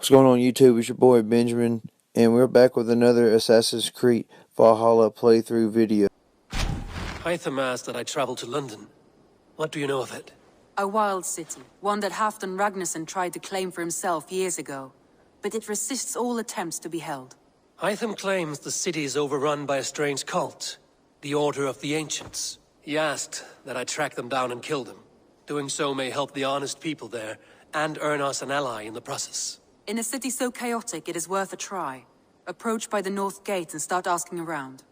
What's going on YouTube? It's your boy Benjamin, and we're back with another Assassin's Creed Valhalla playthrough video. Hytham asked that I travel to London. What do you know of it? A wild city, one that Halfdan Ragnarsson tried to claim for himself years ago. But it resists all attempts to be held. Hytham claims the city is overrun by a strange cult, the Order of the Ancients. He asked that I track them down and kill them. Doing so may help the honest people there, and earn us an ally in the process. In a city so chaotic, it is worth a try. Approach by the North Gate and start asking around.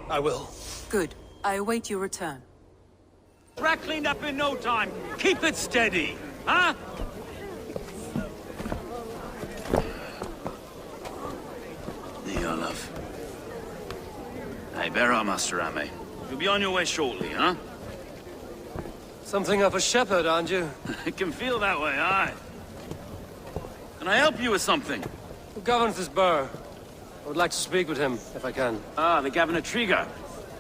I will. Good. I await your return. Track cleaned up in no time. Keep it steady, huh? There you are, love. Hey, bear up, Master Ame. You'll be on your way shortly, huh? Something of a shepherd, aren't you? It can feel that way, aye. Can I help you with something? Who governs this burr? I would like to speak with him, if I can. Ah, the Governor Trigger.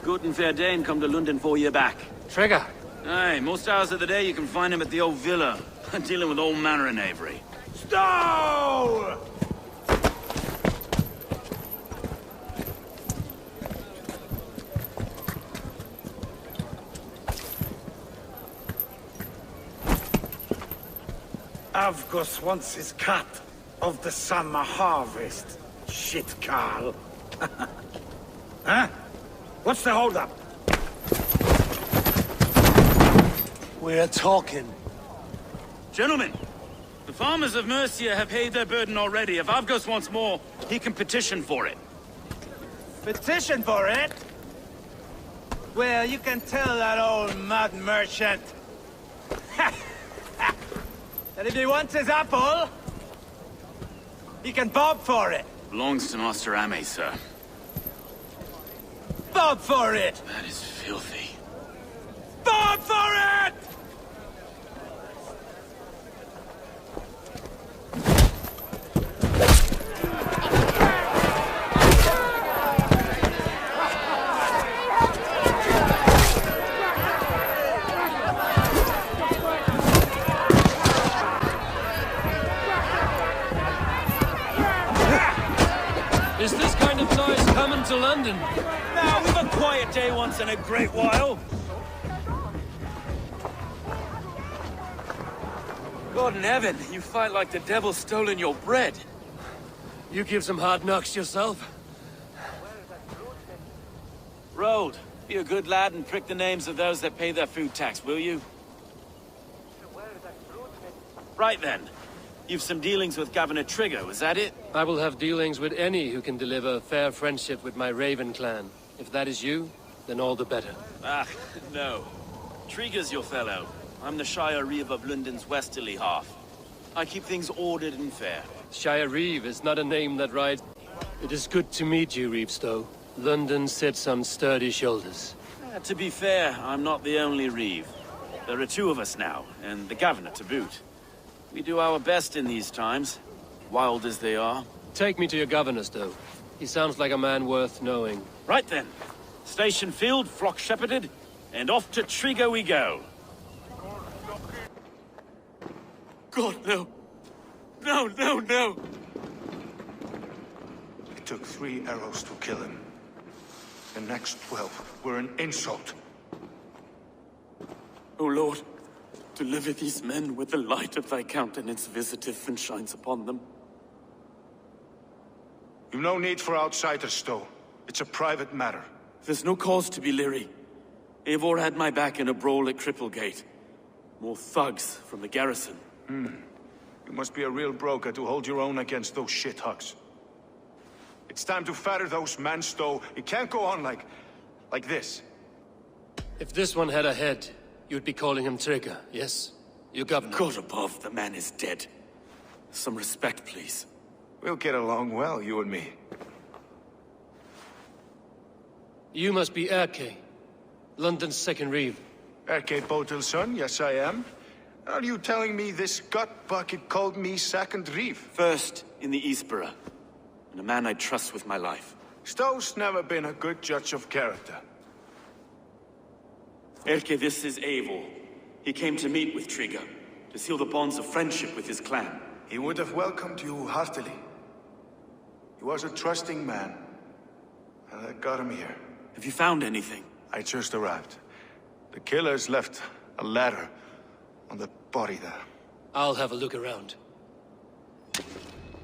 Good and fair Dane come to London 4 year back. Trigger! Aye, most hours of the day you can find him at the old villa, dealing with all manner of knavery. Stow! Avgos wants his cut of the summer harvest. Shit, Carl. Huh? What's the holdup? We're talking. Gentlemen, the farmers of Mercia have paid their burden already. If Avgos wants more, he can petition for it. Petition for it? Well, you can tell that old mud merchant that if he wants his apple, he can bob for it. Belongs to Master Ame, sir. Bob for it! That is filthy. Bob for it! Is this kind of noise coming to London? Now, we've a quiet day once in a great while. God in heaven, you fight like the devil's stolen your bread. You give some hard knocks yourself? Road, be a good lad and prick the names of those that pay their food tax, will you? Right then. You've some dealings with Governor Trigger, was that it? I will have dealings with any who can deliver fair friendship with my Raven clan. If that is you, then all the better. Ah, no. Trigger's your fellow. I'm the Shire Reeve of London's westerly half. I keep things ordered and fair. Shire Reeve is not a name that rides. It is good to meet you, Reevestow. London sits on sturdy shoulders. To be fair, I'm not the only Reeve. There are two of us now, and the Governor to boot. We do our best in these times, wild as they are. Take me to your governor, Stow. He sounds like a man worth knowing. Right then. Station filled, flock shepherded, and off to Trigger we go. God, no. No, no, no! It took 3 arrows to kill him. The next 12 were an insult. O Lord, deliver these men with the light of thy countenance visiteth and shines upon them. You've no need for outsiders, Stowe. It's a private matter. There's no cause to be leery. Eivor had my back in a brawl at Cripplegate. More thugs from the garrison. You must be a real broker to hold your own against those shithugs. It's time to fetter those men, Stowe. It can't go on like this. If this one had a head, you'd be calling him Trigger, yes? Your governor. God above, the man is dead. Some respect, please. We'll get along well, you and me. You must be Erke, London's second Reeve. Erke Botel's son, yes I am. Are you telling me this gut bucket called me second Reeve? First in the Eastborough, and a man I trust with my life. Stowe's never been a good judge of character. Erke, this is Eivor. He came to meet with Trigger, to seal the bonds of friendship with his clan. He would have welcomed you heartily. He was a trusting man. And I got him here. Have you found anything? I just arrived. The killers left a ladder on the body there. I'll have a look around.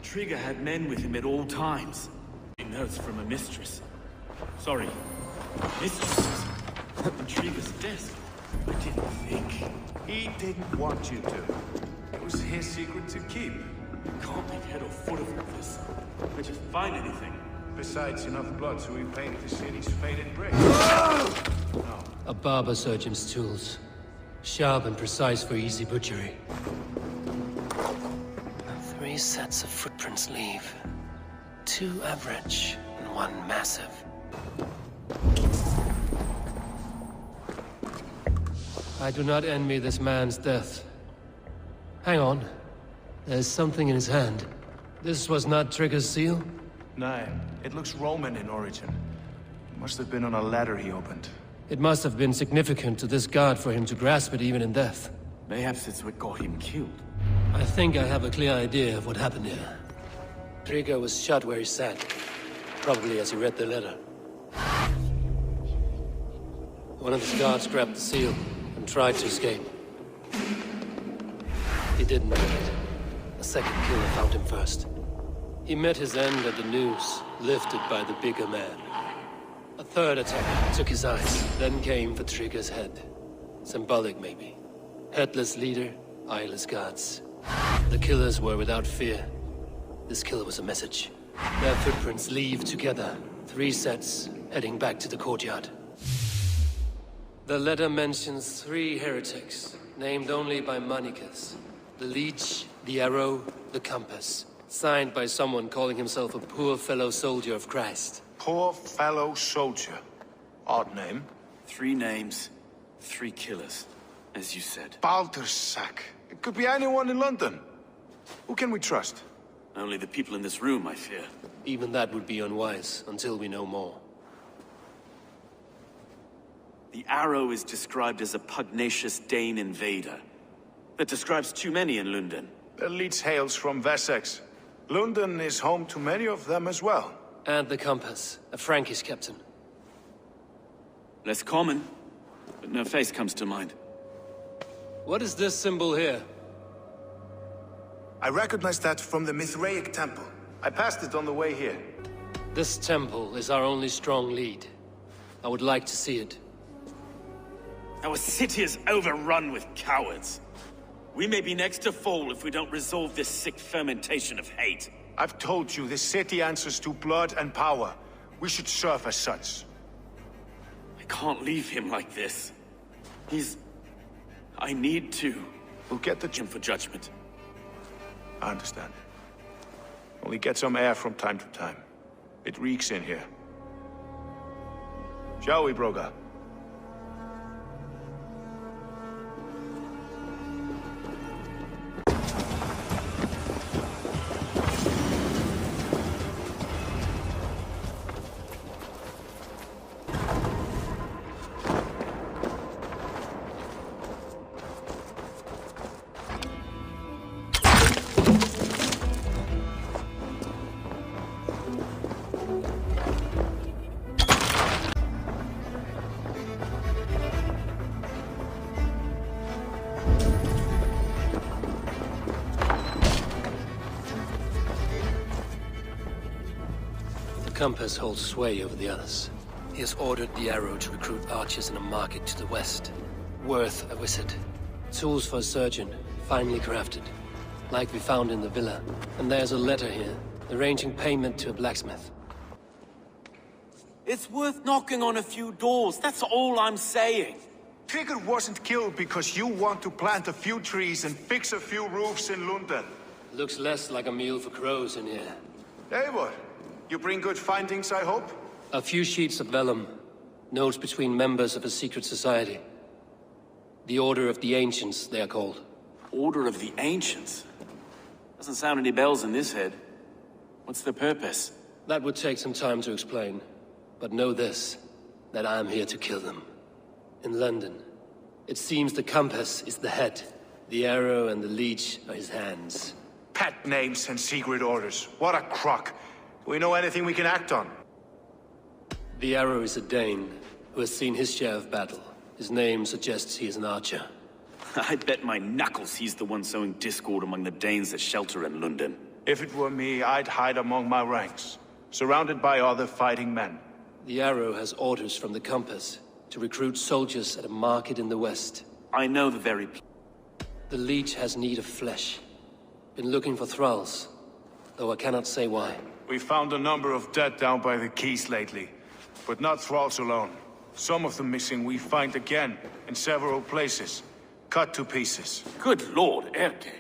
Trigger had men with him at all times. Notes from a mistress. Sorry, mistresses. On Trigger's desk. I didn't think. He didn't want you to. It was his secret to keep. Can't make head or foot of all this. I just find anything. Besides, enough blood so we painted the city's faded brick. A barber surgeon's tools. Sharp and precise for easy butchery. 3 sets of footprints leave. 2 average and 1 massive. I do not envy this man's death. Hang on. There's something in his hand. This was not Trigger's seal? No, it looks Roman in origin. Must have been on a ladder he opened. It must have been significant to this god for him to grasp it even in death. Mayhaps it's what got him killed. I think I have a clear idea of what happened here. Trigger was shot where he sat. Probably as he read the letter. One of his guards grabbed the seal and tried to escape. He didn't make it. A second killer found him first. He met his end at the noose, lifted by the bigger man. A third attack took his eyes, then came for Trigger's head. Symbolic, maybe. Headless leader, eyeless guards. The killers were without fear. This killer was a message. Their footprints leave together. 3 sets, heading back to the courtyard. The letter mentions 3 heretics, named only by Manicus. The Leech, the Arrow, the Compass. Signed by someone calling himself a poor fellow soldier of Christ. Poor fellow soldier. Odd name. 3 names, 3 killers, as you said. Baldersack. It could be anyone in London. Who can we trust? Only the people in this room, I fear. Even that would be unwise, until we know more. The Arrow is described as a pugnacious Dane invader. That describes too many in London. The Leech hails from Wessex. London is home to many of them as well. And the Compass, a Frankish captain. Less common, but no face comes to mind. What is this symbol here? I recognize that from the Mithraic temple. I passed it on the way here. This temple is our only strong lead. I would like to see it. Our city is overrun with cowards. We may be next to fall if we don't resolve this sick fermentation of hate. I've told you, this city answers to blood and power. We should serve as such. I can't leave him like this. I need to. We'll get the Him for judgment. I understand. Only get some air from time to time. It reeks in here. Shall we, Broga? Compass holds sway over the others. He has ordered the Arrow to recruit archers in a market to the west. Worth a visit. Tools for a surgeon, finely crafted. Like we found in the villa. And there's a letter here, arranging payment to a blacksmith. It's worth knocking on a few doors, that's all I'm saying. Trigger wasn't killed because you want to plant a few trees and fix a few roofs in London. Looks less like a meal for crows in here. Eivor, you bring good findings, I hope? A few sheets of vellum. Notes between members of a secret society. The Order of the Ancients, they are called. Order of the Ancients? Doesn't sound any bells in this head. What's the purpose? That would take some time to explain. But know this, that I'm here to kill them. In London, It seems the compass is the head. The arrow and the leech are his hands. Pet names and secret orders. What a crock. Do we know anything we can act on? The arrow is a Dane who has seen his share of battle. His name suggests he is an archer. I bet my knuckles he's the one sowing discord among the Danes that shelter in London. If it were me, I'd hide among my ranks, surrounded by other fighting men. The arrow has orders from the compass to recruit soldiers at a market in the west. I know the very... The leech has need of flesh. Been looking for thralls, though I cannot say why. We found a number of dead down by the quays lately, but not thralls alone. Some of the missing we find again in several places, cut to pieces. Good lord, Erke.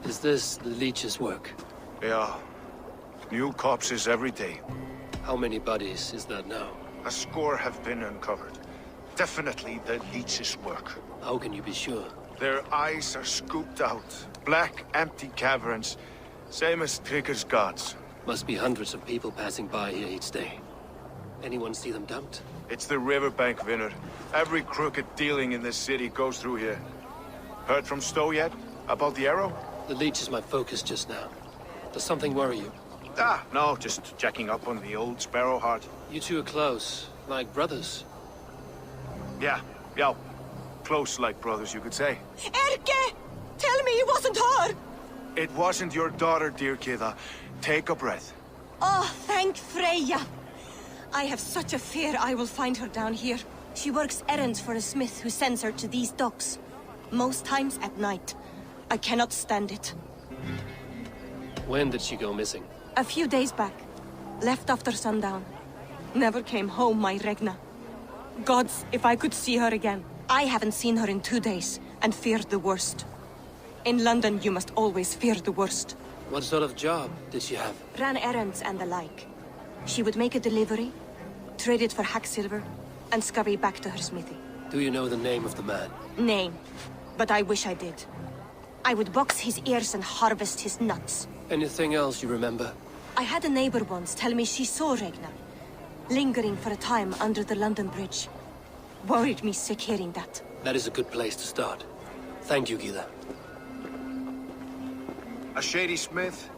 Is this the leech's work? Yeah. New corpses every day. How many bodies is that now? A score have been uncovered. Definitely the leech's work. How can you be sure? Their eyes are scooped out. Black, empty caverns. Same as Trigger's gods. Must be hundreds of people passing by here each day. Anyone see them dumped? It's the riverbank, Vinner. Every crooked dealing in this city goes through here. Heard from Stowe yet? About the arrow? The leech is my focus just now. Does something worry you? Ah, no, just checking up on the old Sparrowheart. You two are close, like brothers. Yeah. Close like brothers, you could say. Erke! Tell me it wasn't her! It wasn't your daughter, dear Kida. Take a breath. Oh, thank Freya. I have such a fear I will find her down here. She works errands for a smith who sends her to these docks. Most times at night. I cannot stand it. When did she go missing? A few days back. Left after sundown. Never came home, my Regna. Gods, if I could see her again. I haven't seen her in 2 days, and feared the worst. In London, you must always fear the worst. What sort of job did she have? Ran errands and the like. She would make a delivery, trade it for hack silver, and scurry back to her smithy. Do you know the name of the man? Name. But I wish I did. I would box his ears and harvest his nuts. Anything else you remember? I had a neighbor once tell me she saw Regna, lingering for a time under the London Bridge. Worried me sick hearing that. That is a good place to start. Thank you, Gila. A shady smith,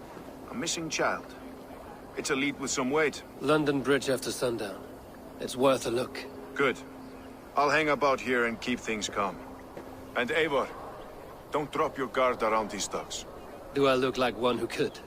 a missing child. It's a lead with some weight. London Bridge after sundown. It's worth a look. Good. I'll hang about here and keep things calm. And Eivor, don't drop your guard around these docks. Do I look like one who could?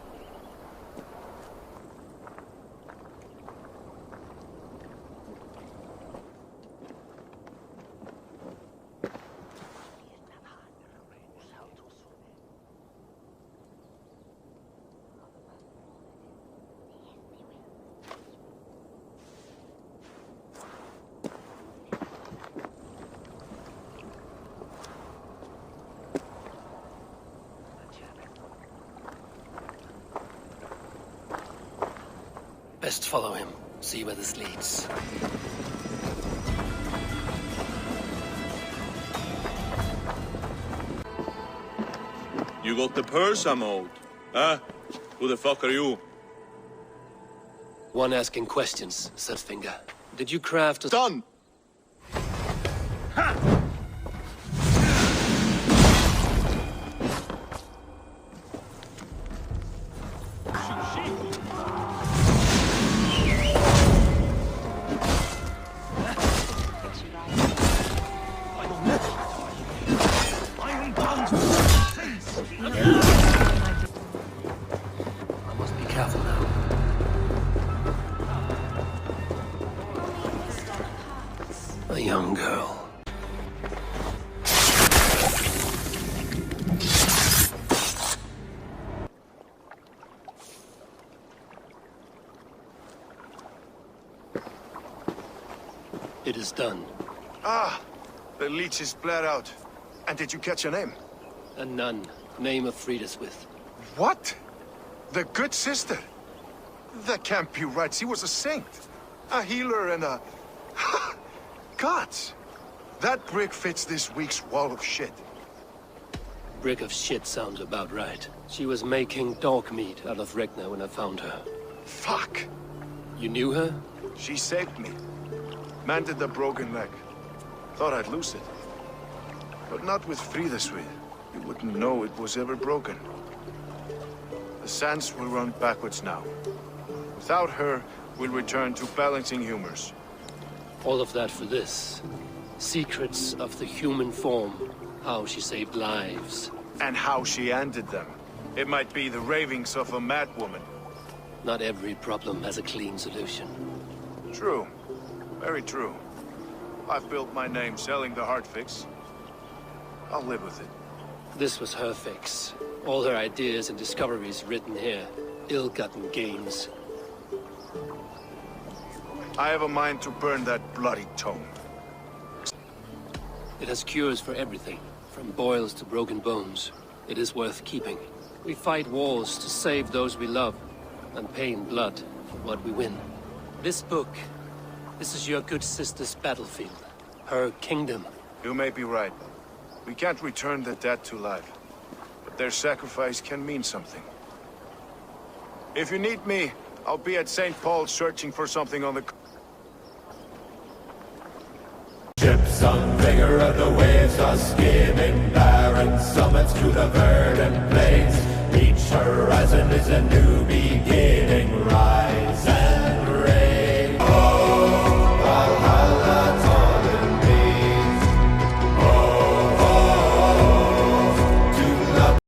Best follow him. See where this leads. You got the purse I'm owed? Huh? Who the fuck are you? One asking questions, said Finger. Did you craft a... Done! I must be careful now. A young girl. It is done. Ah, the leech is bled out. And did you catch a name? A nun. Name of Frida's with. What? The good sister? That can't be right. She was a saint. A healer and a... Gods! That brick fits this week's wall of shit. Brick of shit sounds about right. She was making dog meat out of Regna when I found her. Fuck! You knew her? She saved me. Mended the broken leg. Thought I'd lose it. But not with Frideswyd. You wouldn't know it was ever broken. The sands will run backwards now. Without her, we'll return to balancing humors. All of that for this. Secrets of the human form. How she saved lives. And how she ended them. It might be the ravings of a madwoman. Not every problem has a clean solution. True. Very true. I've built my name selling the heart fix. I'll live with it. This was her fix. All her ideas and discoveries written here. Ill-gotten gains. I have a mind to burn that bloody tome. It has cures for everything, from boils to broken bones. It is worth keeping. We fight wars to save those we love, and pay in blood for what we win. This book, this is your good sister's battlefield. Her kingdom. You may be right. We can't return the dead to life. But their sacrifice can mean something. If you need me, I'll be at St. Paul's searching for something on the... Ships on vigor of the waves are skimming barren summits to the verdant plains. Each horizon is a new beginning.